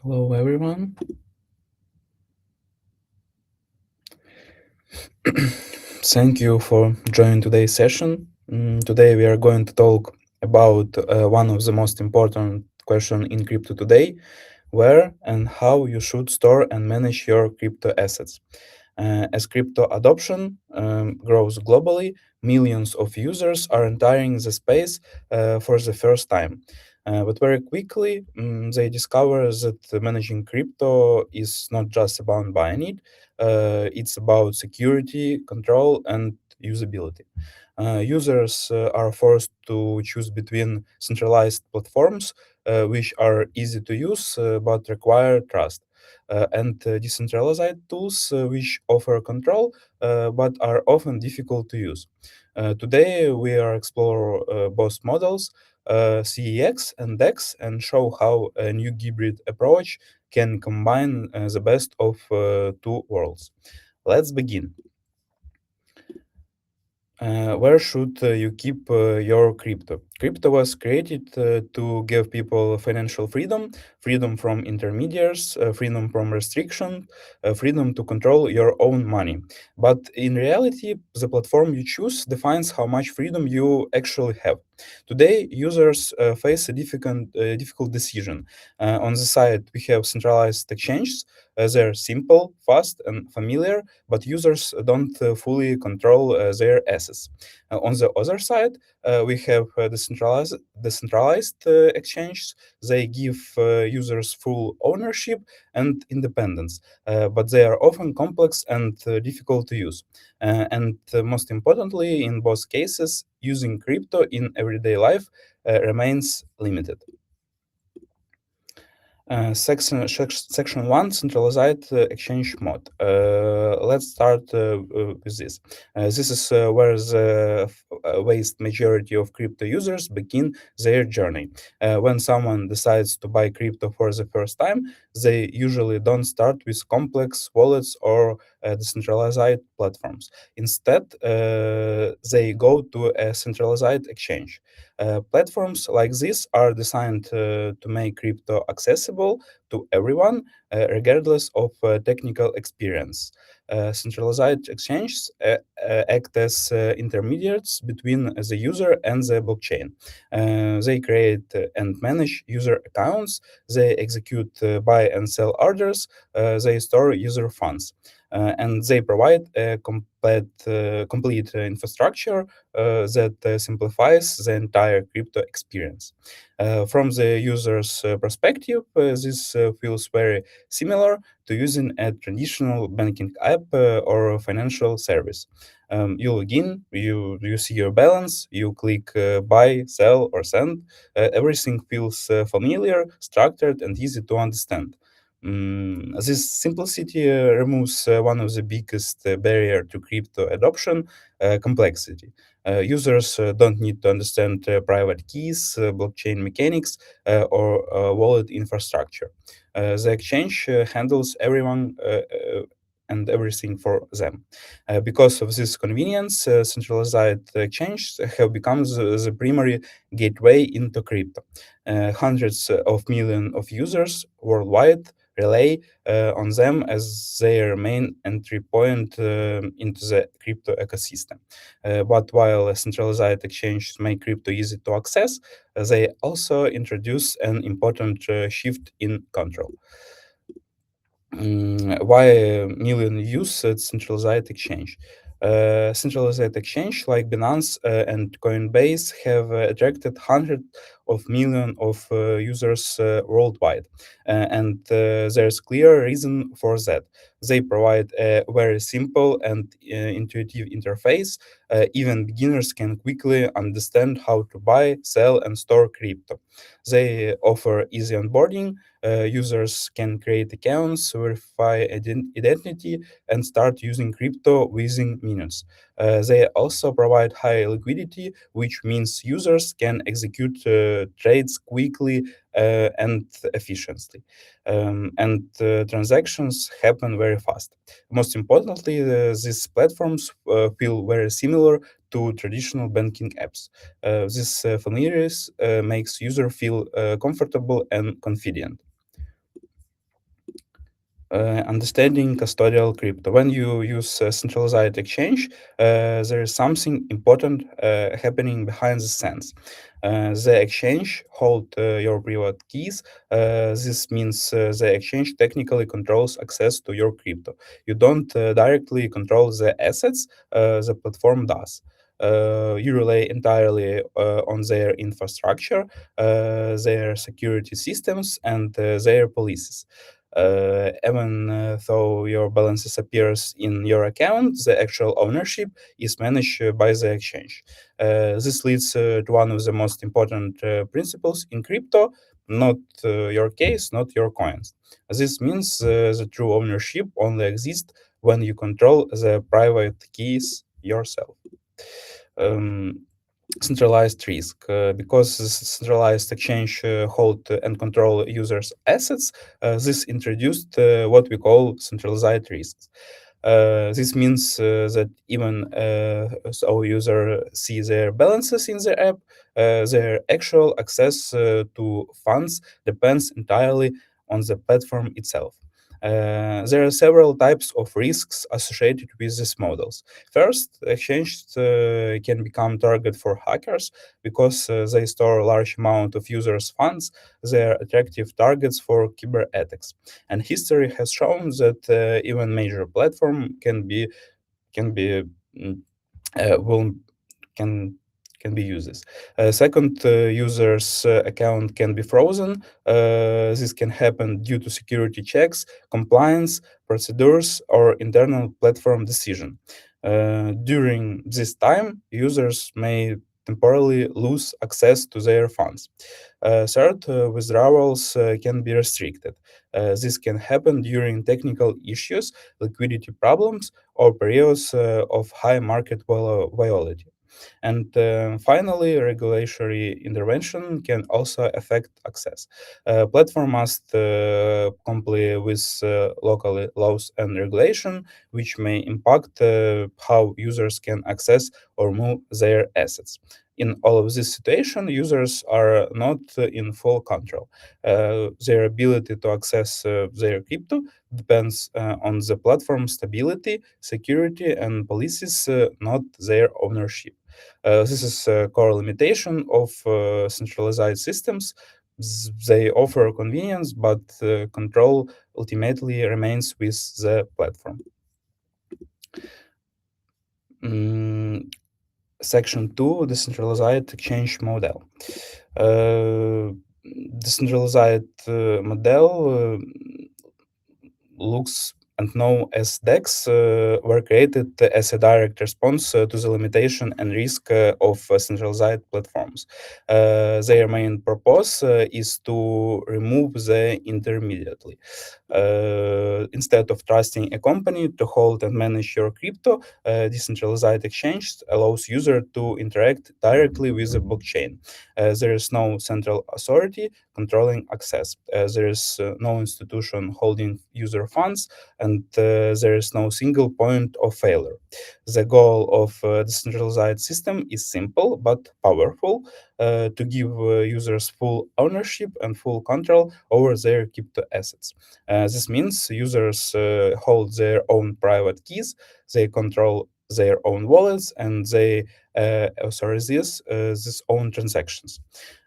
Hello, everyone. Thank you for joining today's session. Today, we are going to talk about one of the most important questions in crypto today: where and how you should store and manage your crypto assets. As crypto adoption grows globally, millions of users are entering the space for the first time. But very quickly, they discover that managing crypto is not just about buying it, it's about security, control, and usability. Users are forced to choose between centralized platforms, which are easy to use but require trust, and decentralized tools, which offer control but are often difficult to use. Today, we are explore both models, CEX and DEX, and show how a new hybrid approach can combine the best of two worlds. Let's begin. Where should you keep your crypto? Crypto was created to give people financial freedom, freedom from intermediaries, freedom from restriction, freedom to control your own money. But in reality, the platform you choose defines how much freedom you actually have. Today, users face a difficult decision. On the side, we have centralized exchanges. They're simple, fast, and familiar, but users don't fully control their assets. On the other side, we have decentralized exchanges. They give users full ownership and independence, but they are often complex and difficult to use. And most importantly, in both cases, using crypto in everyday life remains limited. Section 1, Centralized Exchange Mode. Let's start with this. This is where the vast majority of crypto users begin their journey. When someone decides to buy crypto for the first time, they usually don't start with complex wallets or decentralized platforms. Instead, they go to a centralized exchange. Platforms like this are designed to make crypto accessible to everyone, regardless of technical experience. Centralized exchanges act as intermediates between the user and the blockchain. They create and manage user accounts, they execute buy and sell orders, they store user funds. And they provide a complete infrastructure that simplifies the entire crypto experience. From the user's perspective, this feels very similar to using a traditional banking app or a financial service. You log in, you see your balance, you click buy, sell, or send. Everything feels familiar, structured, and easy to understand. This simplicity removes one of the biggest barrier to crypto adoption, complexity. Users don't need to understand private keys, blockchain mechanics, or wallet infrastructure. The exchange handles everyone and everything for them. Because of this convenience, centralized exchanges have become the primary gateway into crypto. Hundreds of millions of users worldwide rely on them as their main entry point into the crypto ecosystem. But while centralized exchanges make crypto easy to access, they also introduce an important shift in control. Why million use centralized exchange? Centralized exchange like Binance and Coinbase have attracted hundreds of millions of users worldwide, and there's clear reason for that. They provide a very simple and intuitive interface. Even beginners can quickly understand how to buy, sell, and store crypto. They offer easy onboarding. Users can create accounts, verify identity, and start using crypto within minutes. They also provide high liquidity, which means users can execute trades quickly and efficiently. And transactions happen very fast. Most importantly, these platforms feel very similar to traditional banking apps. This familiarity makes user feel comfortable and confident. Understanding custodial crypto. When you use centralized exchange, there is something important happening behind the scenes. The exchange hold your private keys. This means the exchange technically controls access to your crypto. You don't directly control the assets, the platform does. You rely entirely on their infrastructure, their security systems, and their policies. Even though your balances appears in your account, the actual ownership is managed by the exchange. This leads to one of the most important principles in crypto: not your case, not your coins. This means the true ownership only exists when you control the private keys yourself. Um, Centralized risk. Because centralized exchange hold and control users' assets, this introduced what we call centralized risks. This means that even so user see their balances in the app, their actual access to funds depends entirely on the platform itself. There are several types of risks associated with these models. First, exchanges can become target for hackers because they store a large amount of users' funds. They are attractive targets for cyber attacks, and history has shown that even major platform can be mm, will can can be used. Second, user's account can be frozen. This can happen due to security checks, compliance procedures, or internal platform decision. During this time, users may temporarily lose access to their funds. Third, withdrawals can be restricted. This can happen during technical issues, liquidity problems, or periods of high market volatility. And finally, regulatory intervention can also affect access. Platform must comply with local laws and regulation, which may impact how users can access or move their assets. In all of this situation, users are not in full control. Their ability to access their crypto depends on the platform stability, security, and policies, not their ownership. This is a core limitation of centralized systems. They offer convenience, but control ultimately remains with the platform. Mm, Section 2, Decentralized Exchange Model. Uh, Decentralized model looks and known as DEX were created as a direct response to the limitation and risk of centralized platforms. Their main purpose is to remove the intermediary. Instead of trusting a company to hold and manage your crypto, decentralized exchange allows user to interact directly with the blockchain. There is no central authority controlling access. There is no institution holding user funds, and there is no single point of failure. The goal of a decentralized system is simple but powerful: to give users full ownership and full control over their crypto assets. This means users hold their own private keys, they control their own wallets, and they authorize this own transactions.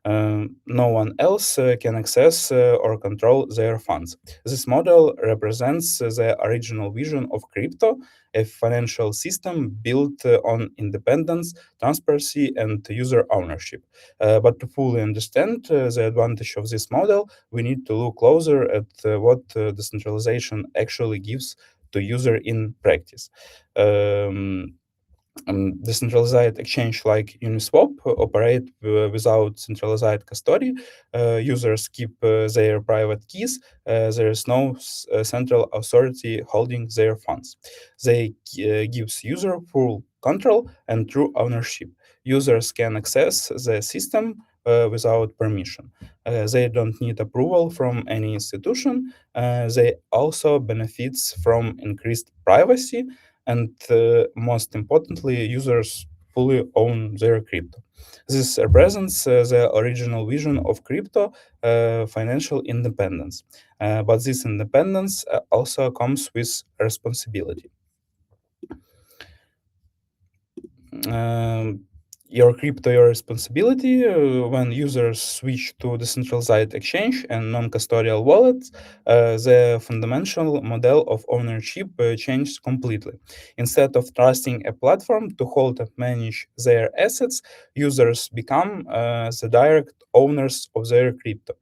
No one else can access or control their funds. This model represents the original vision of crypto, a financial system built on independence, transparency, and user ownership. But to fully understand the advantage of this model, we need to look closer at what decentralization actually gives to user in practice. Um, Decentralized exchange like Uniswap operate without centralized custody. Users keep their private keys. There is no central authority holding their funds. They gives user full control and true ownership. Users can access the system without permission. They don't need approval from any institution. They also benefits from increased privacy, and most importantly, users fully own their crypto. This represents the original vision of crypto, financial independence. But this independence also comes with responsibility. um, your crypto your responsibility. When users switch to decentralized exchange and non-custodial wallets, the fundamental model of ownership changes completely. Instead of trusting a platform to hold and manage their assets, users become the direct owners of their crypto.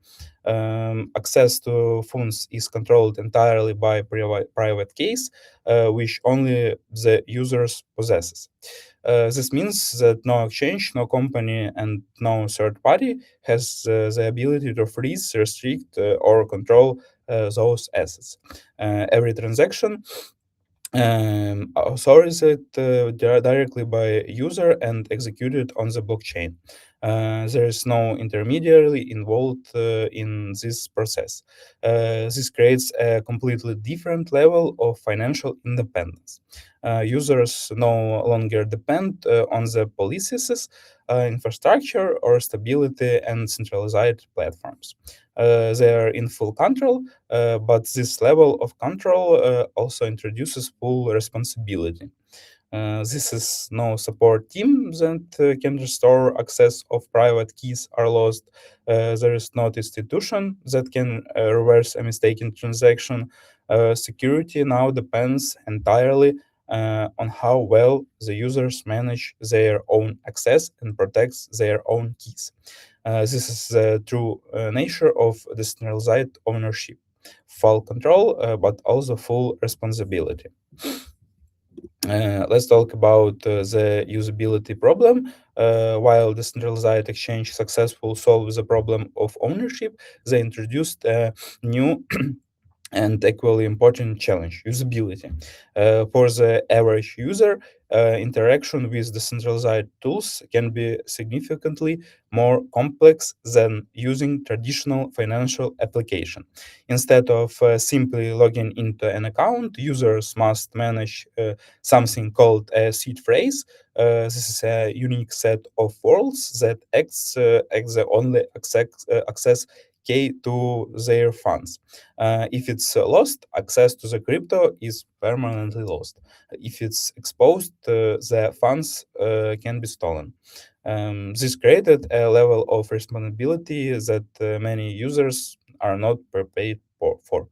Access to funds is controlled entirely by private keys, which only the users possesses. This means that no exchange, no company, and no third party has the ability to freeze, restrict, or control those assets. Every transaction authorized directly by user and executed on the blockchain. There is no intermediary involved in this process. This creates a completely different level of financial independence. Users no longer depend on the policies, infrastructure, or stability and centralized platforms. They are in full control, but this level of control also introduces full responsibility. This is no support team that can restore access of private keys are lost. There is not institution that can reverse a mistaken transaction. Security now depends entirely on how well the users manage their own access and protects their own keys. This is the true nature of decentralized ownership: full control, but also full responsibility. Let's talk about the usability problem. While decentralized exchange successfully solves the problem of ownership, they introduced a new and equally important challenge: usability. For the average user, interaction with decentralized tools can be significantly more complex than using traditional financial application. Instead of simply logging into an account, users must manage something called a seed phrase. This is a unique set of words that acts the only access key to their funds. If it's lost, access to the crypto is permanently lost. If it's exposed, the funds can be stolen. This created a level of responsibility that many users are not prepared for.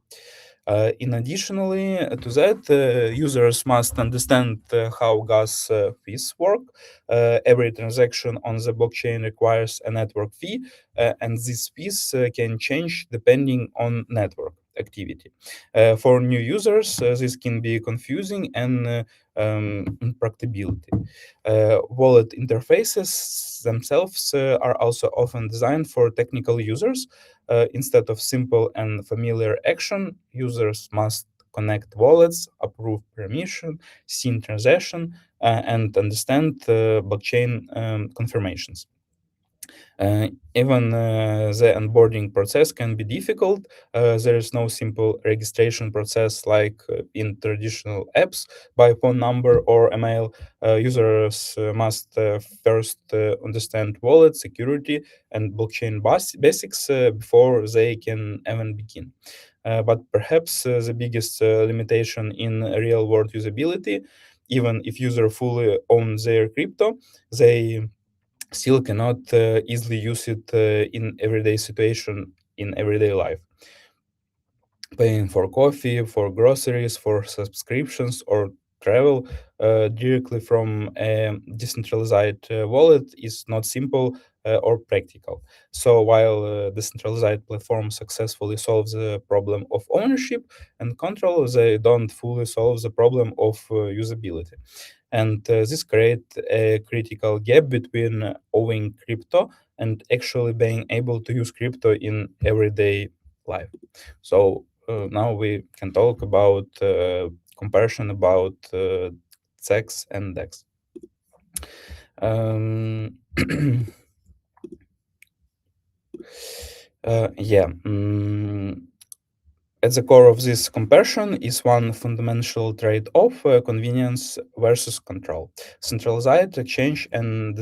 In additionally to that, users must understand how gas fees work. Every transaction on the blockchain requires a network fee, and these fees can change depending on network activity. For new users, this can be confusing and impracticability. Wallet interfaces themselves are also often designed for technical users. Instead of simple and familiar action, users must connect wallets, approve permission, see transaction, and understand blockchain confirmations. Even the onboarding process can be difficult. There is no simple registration process like in traditional apps by phone number or email. Users must first understand wallet security and blockchain basics before they can even begin. But perhaps the biggest limitation in real world usability, even if user fully own their crypto, they still cannot easily use it in everyday situation in everyday life. Paying for coffee, for groceries, for subscriptions, or travel directly from a decentralized wallet is not simple or practical. So while decentralized platforms successfully solve the problem of ownership and control, they don't fully solve the problem of usability. And this create a critical gap between owning crypto and actually being able to use crypto in everyday life. So now we can talk about comparison about CEX and DEX. Um, yeah. At the core of this comparison is one fundamental trade-off: convenience versus control. Centralized exchange and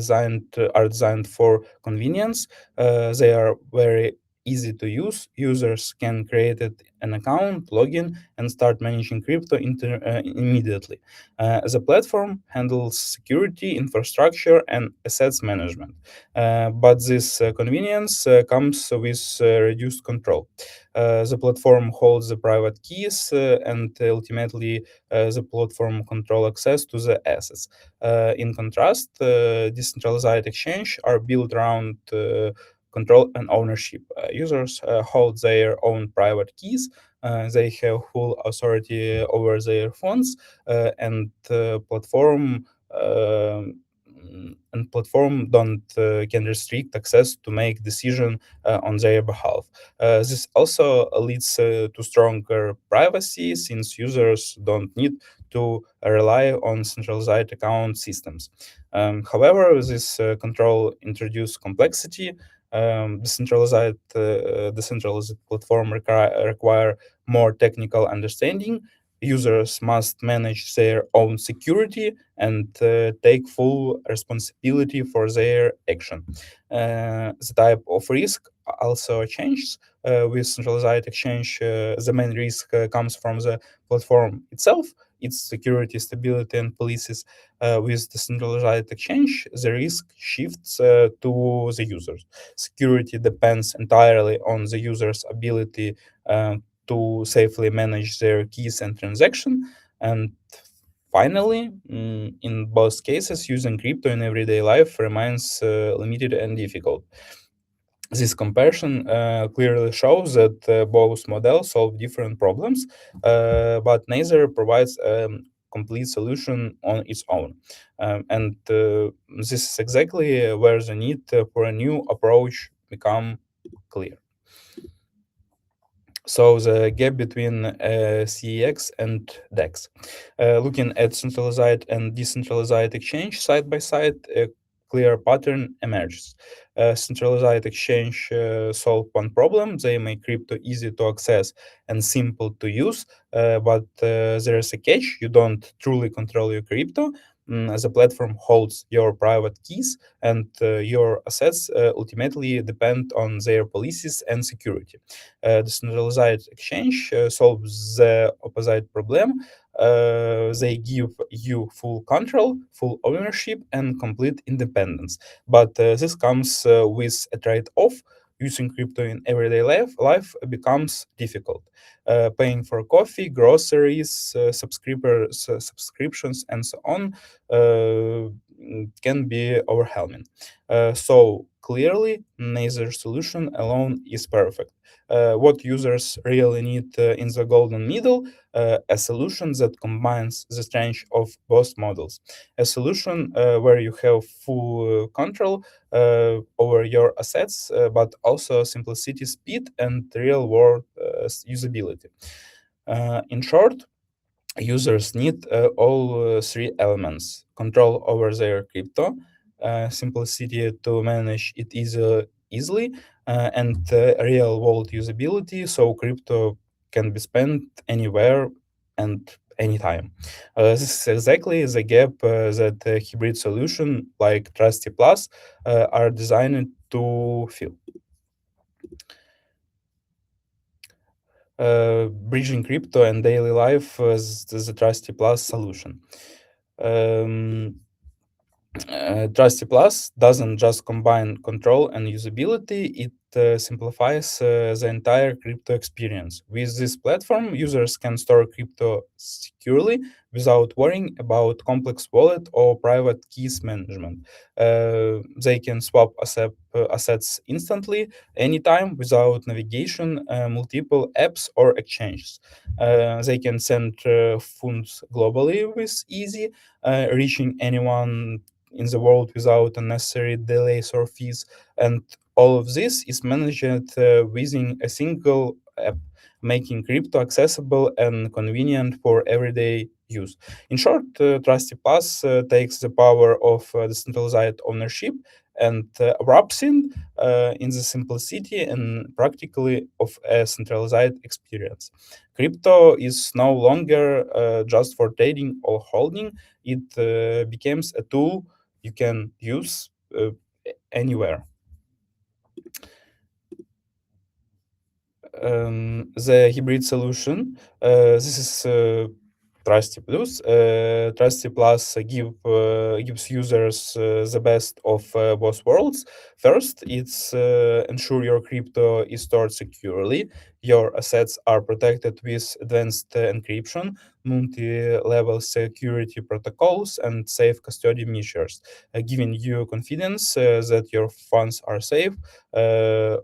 are designed for convenience. They are very easy to use. Users can create an account, login, and start managing crypto immediately. The platform handles security, infrastructure, and assets management. But this convenience comes with reduced control. The platform holds the private keys, and ultimately the platform control access to the assets. In contrast, decentralized exchange are built around control and ownership. Users hold their own private keys. They have full authority over their funds, and platform don't can restrict access to make decision on their behalf. This also leads to stronger privacy since users don't need to rely on centralized account systems. However, this control introduces complexity. Decentralized platform require more technical understanding. Users must manage their own security and take full responsibility for their action. The type of risk also changes. With centralized exchange, the main risk comes from the platform itself, its security, stability, and policies. With the centralized exchange, the risk shifts to the users. Security depends entirely on the user's ability to safely manage their keys and transaction. And finally, in both cases, using crypto in everyday life remains limited and difficult. This comparison clearly shows that both models solve different problems, but neither provides a complete solution on its own. And this is exactly where the need for a new approach become clear. So the gap between CEX and DEX. Looking at centralized and decentralized exchange side by side, a clear pattern emerges. Centralized exchange solve one problem. They make crypto easy to access and simple to use, but there is a catch. You don't truly control your crypto. The platform holds your private keys, and your assets ultimately depend on their policies and security. Decentralized exchange solves the opposite problem. They give you full control, full ownership, and complete independence. But this comes with a trade-off. Using crypto in everyday life becomes difficult. Paying for coffee, groceries, subscriptions, and so on can be overwhelming. So clearly, neither solution alone is perfect. What users really need in the golden middle, a solution that combines the strength of both models, a solution where you have full control over your assets, but also simplicity, speed, and real world usability. In short, users need all three elements: control over their crypto, simplicity to manage it easily, and real world usability so crypto can be spent anywhere and anytime. This is exactly the gap that hybrid solution like Trustee Plus are designed to fill. Bridging crypto and daily life as the Trustee Plus solution. Um, Trustee Plus doesn't just combine control and usability, it simplifies the entire crypto experience. With this platform, users can store crypto securely without worrying about complex wallet or private keys management. They can swap assets instantly, anytime, without navigation, multiple apps or exchanges. They can send funds globally with easy, reaching anyone in the world without unnecessary delays or fees. And all of this is managed within a single app, making crypto accessible and convenient for everyday use. In short, Trusty Plus takes the power of decentralized ownership and wraps in the simplicity and practically of a centralized experience. Crypto is no longer just for trading or holding. It becomes a tool you can use anywhere. The hybrid solution. This is Trustee Plus. Trustee Plus gives users the best of both worlds. First, it's ensure your crypto is stored securely. Your assets are protected with advanced encryption, multi-level security protocols, and safe custody measures, giving you confidence that your funds are safe uh,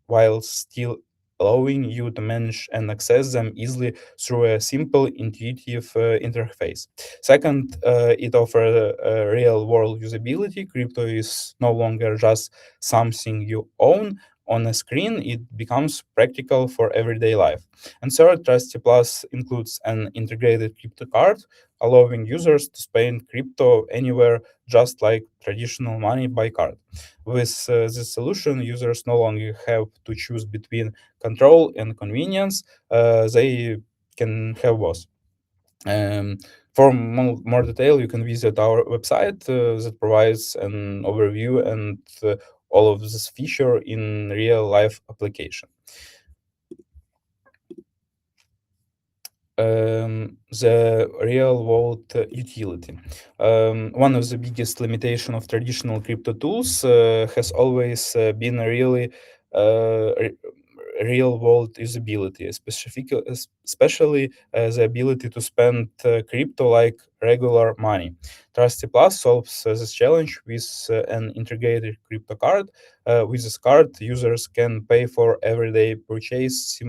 while still allowing you to manage and access them easily through a simple, intuitive interface. Second, it offers real world usability. Crypto is no longer just something you own on a screen, it becomes practical for everyday life. And third, Trustee Plus includes an integrated crypto card, allowing users to spend crypto anywhere, just like traditional money by card. With this solution, users no longer have to choose between control and convenience. They can have both. Um, for more detail, you can visit our website that provides an overview and all of this feature in real life application. The real world utility. One of the biggest limitation of traditional crypto tools has always been a really real world usability, especially the ability to spend crypto like regular money. Trusty Plus solves this challenge with an integrated crypto card. With this card, users can pay for everyday purchase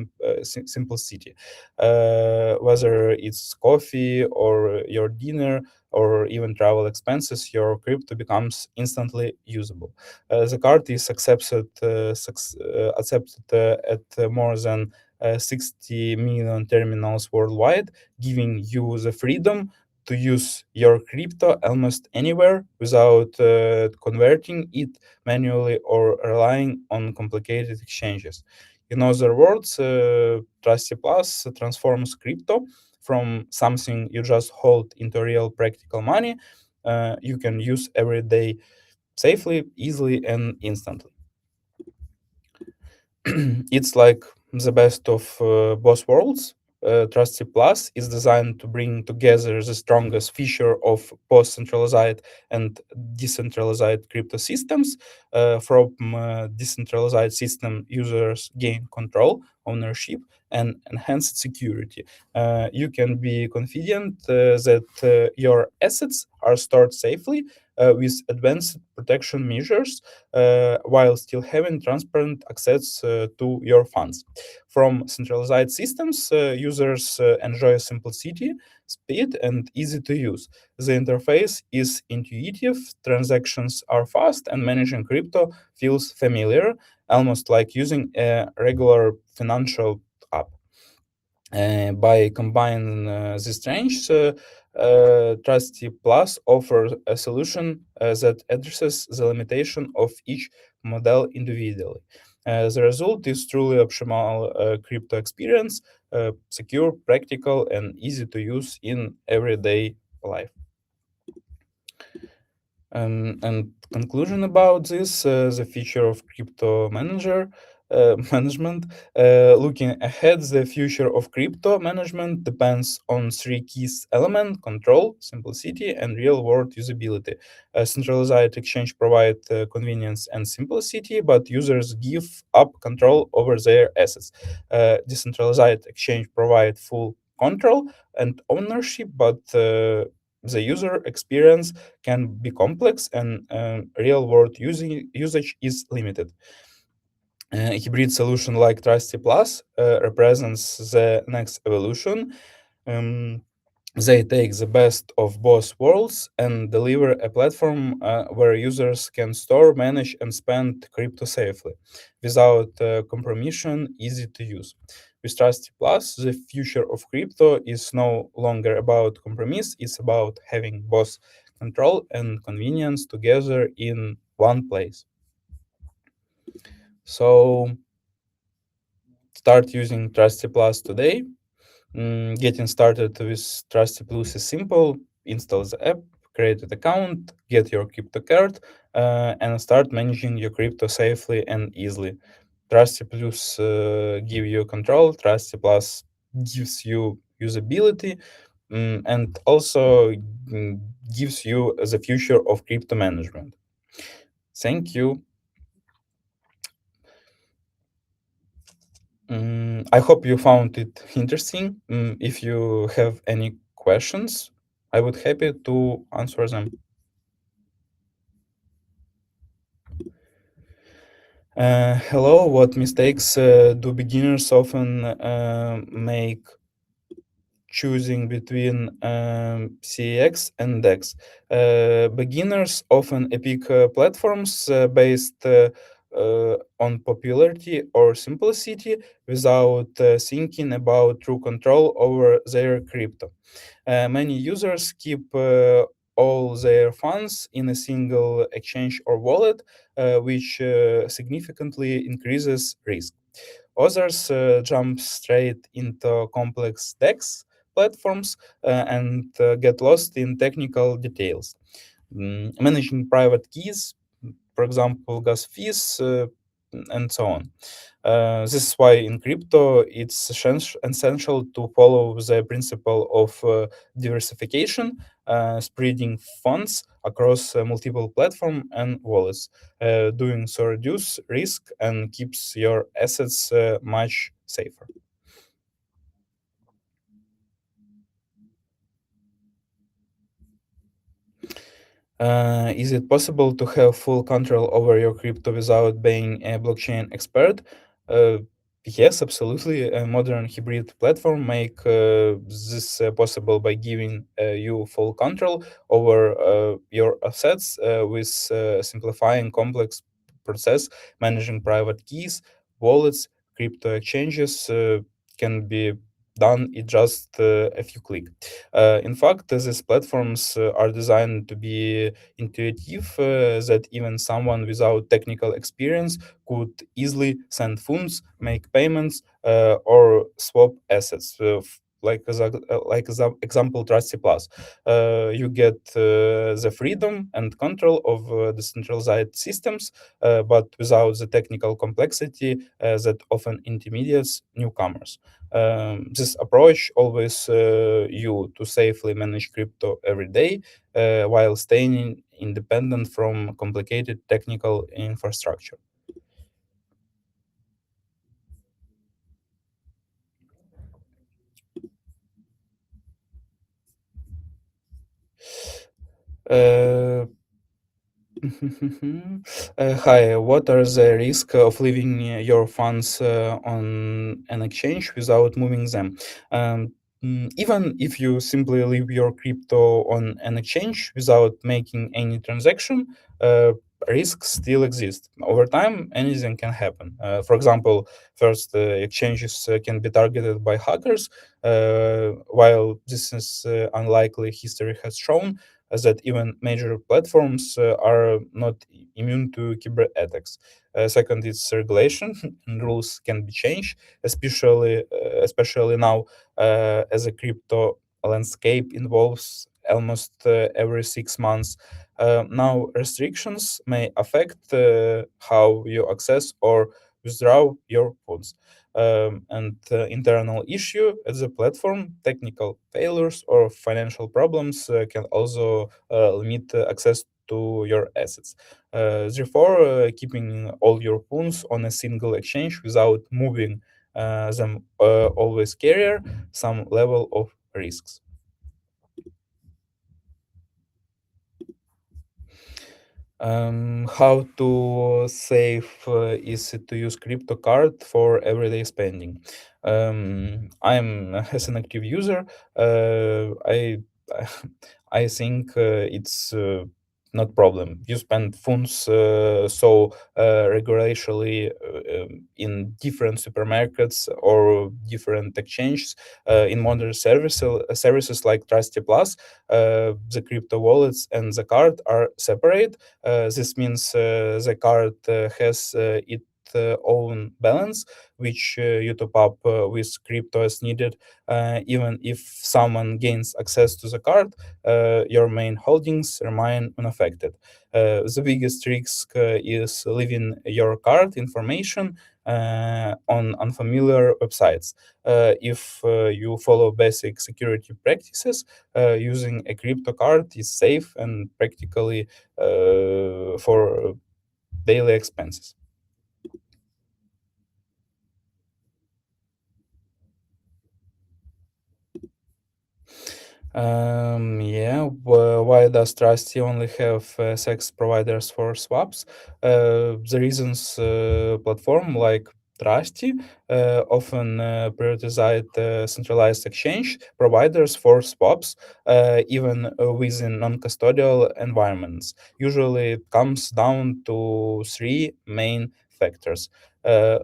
simplicity, whether it's coffee or your dinner or even travel expenses, your crypto becomes instantly usable. The card is accepted at more than 60 million terminals worldwide, giving you the freedom to use your crypto almost anywhere without converting it manually or relying on complicated exchanges. In other words, Trusty Plus transforms crypto from something you just hold into real practical money you can use every day safely, easily, and instantly. It's like the best of both worlds. Trusty Plus is designed to bring together the strongest feature of both centralized and decentralized crypto systems. From decentralized system, users gain control, ownership, and enhanced security. You can be confident that your assets are stored safely with advanced protection measures while still having transparent access to your funds. From centralized systems, users enjoy simplicity, speed, and easy to use. The interface is intuitive, transactions are fast, and managing crypto feels familiar, almost like using a regular financial app. By combining these strengths, Trusty Plus offers a solution that addresses the limitation of each model individually. The result is truly optimal crypto experience, secure, practical, and easy to use in everyday life. And conclusion about this, the feature of crypto manager management. Looking ahead, the future of crypto management depends on three key elements: control, simplicity, and real-world usability. Centralized exchange provide convenience and simplicity, but users give up control over their assets. Decentralized exchange provide full control and ownership, but the user experience can be complex and real world usage is limited. A hybrid solution like Trusty Plus represents the next evolution. Um, they take the best of both worlds and deliver a platform where users can store, manage, and spend crypto safely without compromission, easy to use. With Trusty Plus, the future of crypto is no longer about compromise, it's about having both control and convenience together in one place. So start using Trustee Plus today. Getting started with Trustee Plus is simple. Install the app, create an account, get your crypto card, and start managing your crypto safely and easily. Trustee Plus give you control. Trustee Plus gives you usability, and also gives you the future of crypto management. Thank you. I hope you found it interesting. If you have any questions, I would happy to answer them. Hello, what mistakes do beginners often make choosing between CEX and DEX? Beginners often pick platforms based on popularity or simplicity without thinking about true control over their crypto. Many users keep all their funds in a single exchange or wallet, which significantly increases risk. Others jump straight into complex DEX platforms and get lost in technical details. Managing private keys, for example, gas fees, and so on. This is why in crypto it's essential to follow the principle of diversification, spreading funds across multiple platforms and wallets. Doing so reduce risk and keeps your assets much safer. Is it possible to have full control over your crypto without being a blockchain expert? Uh, yes, absolutely. A modern hybrid platform make this possible by giving you full control over your assets with simplifying complex process, managing private keys, wallets, crypto exchanges can be done in just a few clicks. In fact, these platforms are designed to be intuitive that even someone without technical experience could easily send funds, make payments, or swap assets. Example, Trustee Plus, you get the freedom and control of decentralized systems, but without the technical complexity that often intimidates newcomers. This approach always you to safely manage crypto every day while staying independent from complicated technical infrastructure. Uh, Hi, what are the risks of leaving your funds on an exchange without moving them? Even if you simply leave your crypto on an exchange without making any transaction, uh, risks still exist. Over time, anything can happen. For example, first, exchanges can be targeted by hackers. While this is unlikely, history has shown that even major platforms are not immune to cyber attacks. Second, is regulation and rules can be changed, especially now as a crypto landscape involves almost every 6 months. Now, restrictions may affect how you access or withdraw your funds. And internal issue at the platform, technical failures or financial problems can also limit access to your assets. Therefore, keeping all your funds on a single exchange without moving them always carry some level of risks. How to save is to use crypto card for everyday spending. I'm as an active user. I I think it's not problem. You spend funds so regularly in different supermarkets or different exchanges in modern services like Trustee Plus. The crypto wallets and the card are separate. This means the card has its own balance, which you top up with crypto as needed. Even if someone gains access to the card, your main holdings remain unaffected. The biggest risk is leaving your card information on unfamiliar websites. If you follow basic security practices, using a crypto card is safe and practically for daily expenses. Yeah, why does Trusty only have sex providers for swaps? The reasons platform like Trusty often prioritize centralized exchange providers for swaps, even within non-custodial environments. Usually, it comes down to three main factors: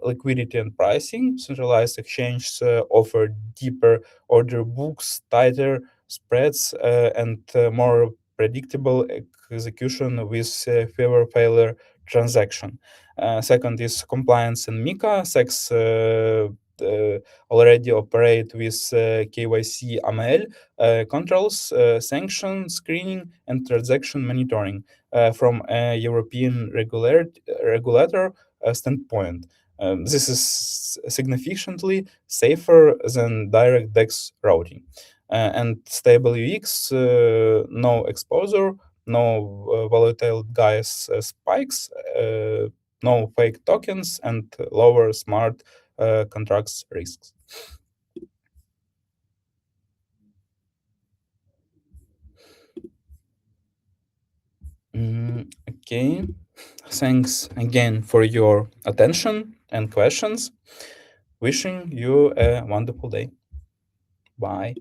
liquidity and pricing. Centralized exchanges offer deeper order books, tighter spreads, and more predictable execution with fewer failure transaction. Second is compliance and MiCA. SEX already operate with KYC AML controls, sanction screening, and transaction monitoring from a European regulator standpoint. This is significantly safer than direct DEX routing. And stable UX, no exposure, no volatile gas spikes, no fake tokens, and lower smart contracts risks. Okay, thanks again for your attention and questions. Wishing you a wonderful day. Bye.